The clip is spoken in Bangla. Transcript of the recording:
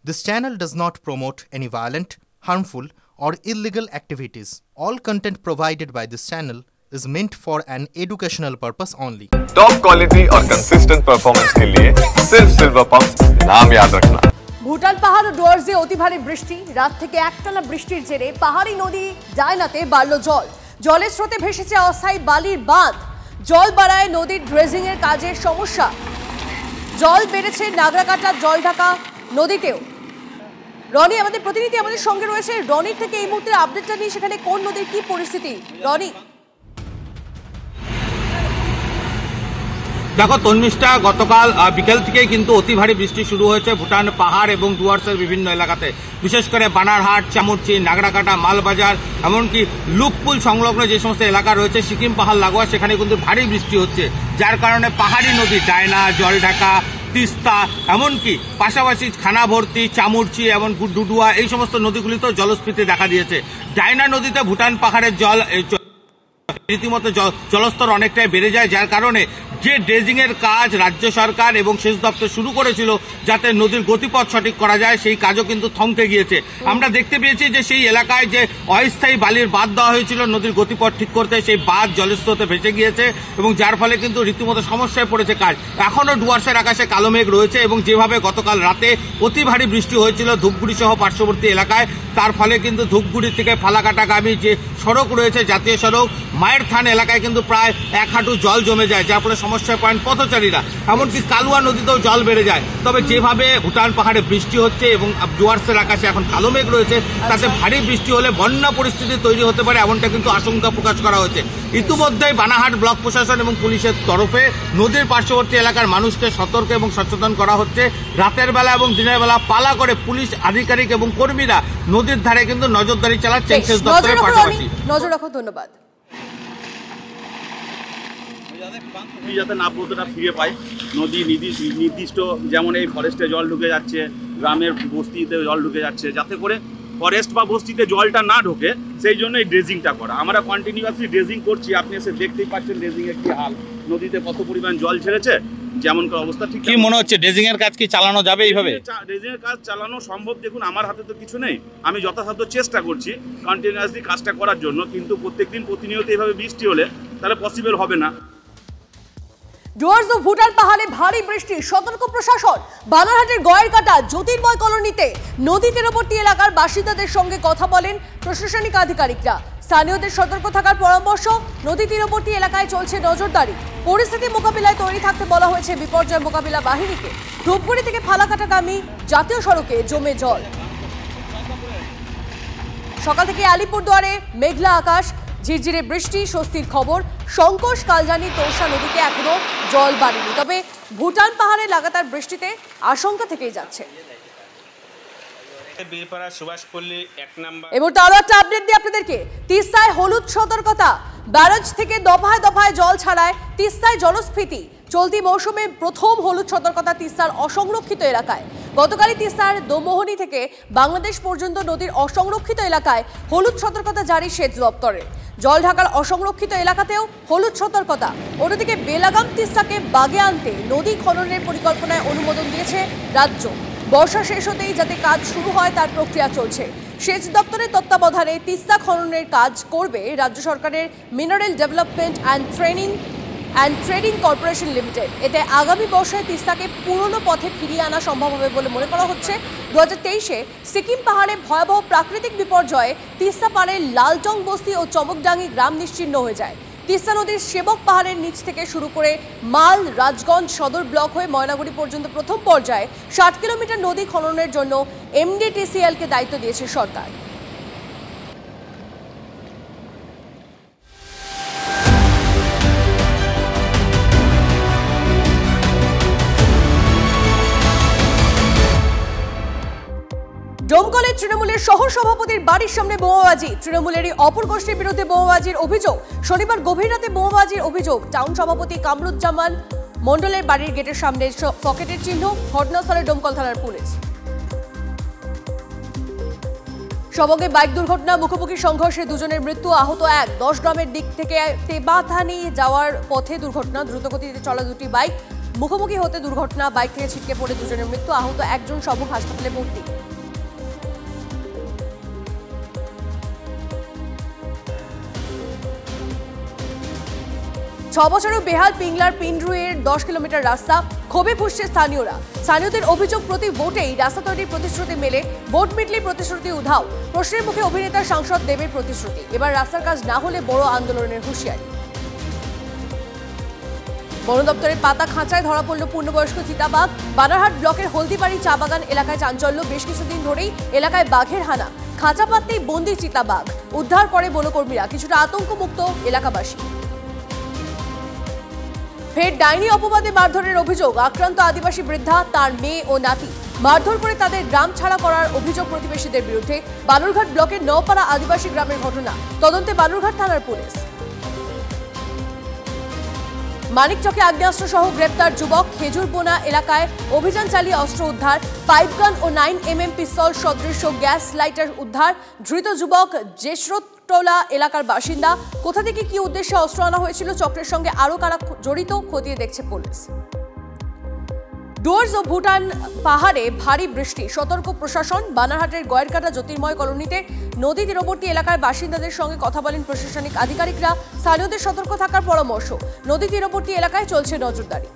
This channel does not promote any violent, harmful, or illegal activities. All content provided by this channel is meant for an educational purpose only. Top quality और कंसिस्टेंट परफॉर्मेंस के लिए सिर्फ सिल्वर पंप्स नाम याद रखना। ভুটান পাহাড় ও ডুয়ার্সে অতি ভারী বৃষ্টি, রাত থেকে একটানা বৃষ্টির জেরে পাহাড়ি নদী ডায়নাতে বাড়ল জল। জলের স্রোতে ভেসেছে অস্থায়ী বালির বাঁধ। জল বাড়ায় নদীর ড্রেজিং এর কাজের সমস্যা। জল বেড়েছে নাগরাকাটা জলঢাকা নদীতেও। রনি আমাদের প্রতিনিধি আমাদের সঙ্গে রয়েছে, রনির থেকে এই মুহূর্তে আপডেটটা নিয়ে সেখানে কোন নদীর কি পরিস্থিতি। রনি, দেখো তন্মিষ্ঠা, গতকাল বিকেল থেকেই কিন্তু অতি ভারী বৃষ্টি শুরু হয়েছে ভুটান পাহাড় এবং ডুয়ার্সের বিভিন্ন এলাকাতে, বিশেষ করে বানারহাট, চামুরচি, নাগরাকাটা, মালবাজার, এমনকি লুকপুল সংলগ্ন যে সমস্ত এলাকা রয়েছে সিকিম পাহাড় লাগোয়া, সেখানে কিন্তু ভারী বৃষ্টি হচ্ছে, যার কারণে পাহাড়ি নদী ডায়না, জলঢাকা, তিস্তা, এমনকি পাশাপাশি খানাভর্তি, চামুরচি এবং ডুডুয়া এই সমস্ত নদীগুলিতেও জলস্ফীতি দেখা দিয়েছে। ডায়না নদীতে ভুটান পাহাড়ের জল রীতিমতো জলস্তর অনেকটাই বেড়ে যায়, যার কারণে যে ড্রেজিং এর কাজ রাজ্য সরকার এবং সেচ দপ্তর শুরু করেছিল যাতে নদীর গতিপথ সঠিক করা যায়, সেই কাজও কিন্তু থমকে গিয়েছে। আমরা দেখতে পেয়েছি যে সেই এলাকায় যে অস্থায়ী বালির বাঁধ দেওয়া হয়েছিল নদীর গতিপথ ঠিক করতে, সেই বাঁধ জলের স্রোতে ভেসে গিয়েছে এবং যার ফলে কিন্তু রীতিমতো সমস্যায় পড়েছে কাজ। এখনও ডুয়ার্সের আকাশে কালো মেঘ রয়েছে এবং যেভাবে গতকাল রাতে অতি ভারী বৃষ্টি হয়েছিল ধূপগুড়ি সহ পার্শ্ববর্তী এলাকায়, তার ফলে কিন্তু ধূপগুড়ি থেকে ফালাকাটাগামী যে সড়ক রয়েছে জাতীয় সড়ক মায়ের থান এলাকায় কিন্তু প্রায় 1 হাঁটু জল জমে যায়, যার ফলে সমস্যায় পড়েন পথচারীরা। এমনকি কালুয়া নদীতেও জল বেড়ে যায়। তবে যেভাবে ভুটান পাহাড়ে বৃষ্টি হচ্ছে এবং ডুয়ার্সের আকাশে এখন কালো মেঘ রয়েছে, তাতে ভারী বৃষ্টি হলে বন্যা পরিস্থিতি তৈরি হতে পারে, এমনটা কিন্তু আশঙ্কা প্রকাশ করা হয়েছে। ইতিমধ্যেই বানারহাট ব্লক প্রশাসন এবং পুলিশের তরফে নদীর পার্শ্ববর্তী এলাকার মানুষকে সতর্ক এবং সচেতন করা হচ্ছে। রাতের বেলা এবং দিনের বেলা পালা করে পুলিশ আধিকারিক এবং কর্মীরা নদীর ধারে কিন্তু নজরদারি চালাচ্ছেন সেচ দপ্তরের পাশাপাশি। নজর রাখো, ধন্যবাদ। যাতে নাব্যতাটা ফিরে পায়, নদী নির্দিষ্ট যেমন এই ফরেস্টে জল ঢুকে যাচ্ছে, গ্রামের বস্তিতে জল ঢুকে যাচ্ছে, যাতে করে ফরেস্ট বা বস্তিতে জলটা না ঢোকে, সেই জন্য এই ড্রেজিংটা করা। আমরা কন্টিনিউয়াসলি ড্রেজিং করছি, আপনি এসে দেখতেই পাচ্ছেন ড্রেজিংয়ের কি হাল, নদীতে কত পরিমাণ জল ছেড়েছে, যেমন অবস্থা। ঠিক কি মনে হচ্ছে ড্রেজিং এর কাজ কি চালানো যাবে এইভাবে? ড্রেজিং এর কাজ চালানো সম্ভব। দেখুন, আমার হাতে তো কিছু নেই, আমি যথাসাধ্য চেষ্টা করছি কন্টিনিউয়াসলি কাজটা করার জন্য, কিন্তু প্রত্যেকদিন প্রতিনিয়ত এইভাবে বৃষ্টি হলে তাহলে পসিবল হবে না। ডুয়ার্স ও ভুটান পাহাড়ে ভারী বৃষ্টি, সতর্ক প্রশাসন। বানারহাটের গয়েরকাটা জ্যোতির্ময় কলোনিতে নদী তীরবর্তী এলাকার বাসিন্দাদের সঙ্গে কথা বলেন প্রশাসনিক আধিকারিকরা। স্থানীয়দের সতর্ক থাকার পরামর্শ, নদী তীরবর্তী এলাকায় চলছে নজরদারি। পরিস্থিতি মোকাবিলায় তৈরি থাকতে বলা হয়েছে বিপর্যয় মোকাবিলা বাহিনীকে। ধূপগুড়ি থেকে ফালাকাটাগামী জাতীয় সড়কে জমে জল। সকাল থেকে আলিপুরদুয়ারে মেঘলা আকাশ, ঝিরঝিরে বৃষ্টি, স্বস্তির খবর। সংকোষ কালজানি তোরসা নদীতে এখনো জল বাড়েনি, তবে ভুটান পাহাড়ে লাগাতার বৃষ্টিতে আশঙ্কা থেকেই যাচ্ছে। এবার আরো একটা আপডেট দিই আপনাদেরকে। তিস্তায় হলুদ সতর্কতা, ব্যারাজ থেকে দফায় দফায় জল ছাড়ায় তিস্তায় জলস্ফীতি। চলতি মৌসুমে প্রথম হলুদ সতর্কতা তিস্তার অসংরক্ষিত এলাকায়। গতকালই তিস্তার দোমোহনী থেকে বাংলাদেশ পর্যন্ত নদীর অসংরক্ষিত এলাকায় হলুদ সতর্কতা জারি সেচ দপ্তরের। জল ঢাকার অসংরক্ষিত এলাকাতেও হলুদ সতর্কতা। অন্যদিকে বেলাগাম তিস্তাকে বাগে আনতে নদী খননের পরিকল্পনায় অনুমোদন দিয়েছে রাজ্য। বর্ষা শেষ হতেই যাতে কাজ শুরু হয় তার প্রক্রিয়া চলছে। সেচ দপ্তরের তত্ত্বাবধানে তিস্তা খননের কাজ করবে রাজ্য সরকারের mineral development and trading corporation limited. এতে আগামী বর্ষায় তিস্তাকে পুরনো পথে ফিরিয়ে আনা সম্ভব হবে বলে মনে করা হচ্ছে। 2023-এ সিকিম পাহাড়ে ভয়াবহ প্রাকৃতিক বিপর্যয়ে তিস্তা পাড়ের লালটং বস্তি ও চমকডাঙ্গি গ্রাম নিশ্চিহ্ন হয়ে যায়। তিস্তা নদীর সেবক পাহাড়ের নিচ থেকে শুরু করে মাল, রাজগঞ্জ সদর ব্লক হয়ে ময়নাগুড়ি পর্যন্ত প্রথম পর্যায়ে 60 কিলোমিটার নদী খননের জন্য MDTCL-কে দায়িত্ব দিয়েছে সরকার। ডোমকলে তৃণমূলের শহর সভাপতির বাড়ির সামনে বোমাবাজি। তৃণমূলেরই অপর গোষ্ঠীর বিরুদ্ধে বোমাবাজির অভিযোগ। শনিবার গভীর রাতে বোমাবাজির অভিযোগ। টাউন সভাপতি কামরুজ্জামান মণ্ডলের বাড়ির গেটের সামনে পকেটের চিহ্ন। ঘটনাস্থলে ডোমকল থানার পুলিশ। সবঙ্গে বাইক দুর্ঘটনা, মুখোমুখি সংঘর্ষে দুজনের মৃত্যু, আহত এক। 10 গ্রামের দিক থেকে তেবাথানি যাওয়ার পথে দুর্ঘটনা। দ্রুতগতিতে চলা দুটি বাইক মুখোমুখি হতে দুর্ঘটনা, বাইক থেকে ছিটকে পড়ে দুজনের মৃত্যু, আহত একজন, সব হাসপাতালে ভর্তি। ছ বছরেও বেহাল পিংলার পিন্ড্রুয়ের 10 কিলোমিটার রাস্তা, ক্ষোভে ফুঁসছে স্থানীয়রা। স্থানীয়দের অভিযোগ, প্রতি ভোটেই রাস্তা তৈরির প্রতিশ্রুতি মেলে, ভোট মিটলেই প্রতিশ্রুতি উধাও। প্রশ্নের মুখে অভিনেতা সাংসদ দেবের প্রতিশ্রুতি, এবার রাস্তার কাজ না হলে বড় আন্দোলনের হুঁশিয়ারি। বন দপ্তরের পাতা খাঁচায় ধরা পড়ল পূর্ণবয়স্ক চিতাবাঘ। বানারহাট ব্লকের হলদিবাড়ি চা বাগান এলাকায় চাঞ্চল্য, বেশ কিছুদিন ধরেই এলাকায় বাঘের হানা। খাঁচা পাততেই বন্দি চিতাবাঘ উদ্ধার করে বনকর্মীরা, কিছুটা আতঙ্কমুক্ত এলাকাবাসী। ফের ডাইনি অপবাদে মারধরের অভিযোগ, আক্রান্ত আদিবাসী বৃদ্ধা, তার মেয়ে ও নাতি মারধর করে তাদের গ্রাম ছাড়া করার অভিযোগ প্রতিবেশীদের বিরুদ্ধে। বালুরঘাট ব্লকের নওপাড়া আদিবাসী গ্রামের ঘটনা, তদন্তে বালুরঘাট থানার পুলিশ। মানিকচকে আগ্নেয়াস্ত্র সহ গ্রেপ্তার যুবক, খেজুরবোনা এলাকায় অভিযান চালিয়ে অস্ত্র উদ্ধার, পাইপগান ও 9mm পিস্তল সদৃশ গ্যাস লাইটার উদ্ধার। ধৃত যুবক জেসরতটোলা এলাকার বাসিন্দা। কোথা থেকে কি উদ্দেশ্যে অস্ত্র আনা হয়েছিল, চক্রের সঙ্গে আরও কারা জড়িত খতিয়ে দেখছে পুলিশ। ডুয়ার্স ও ভুটান পাহাড়ে ভারী বৃষ্টি, সতর্ক প্রশাসন। বানারহাটের গয়েরকাটা জ্যোতির্ময় কলোনিতে নদী তীরবর্তী এলাকার বাসিন্দাদের সঙ্গে কথা বলেন প্রশাসনিক আধিকারিকরা। স্থানীয়দের সতর্ক থাকার পরামর্শ, নদী তীরবর্তী এলাকায় চলছে নজরদারি।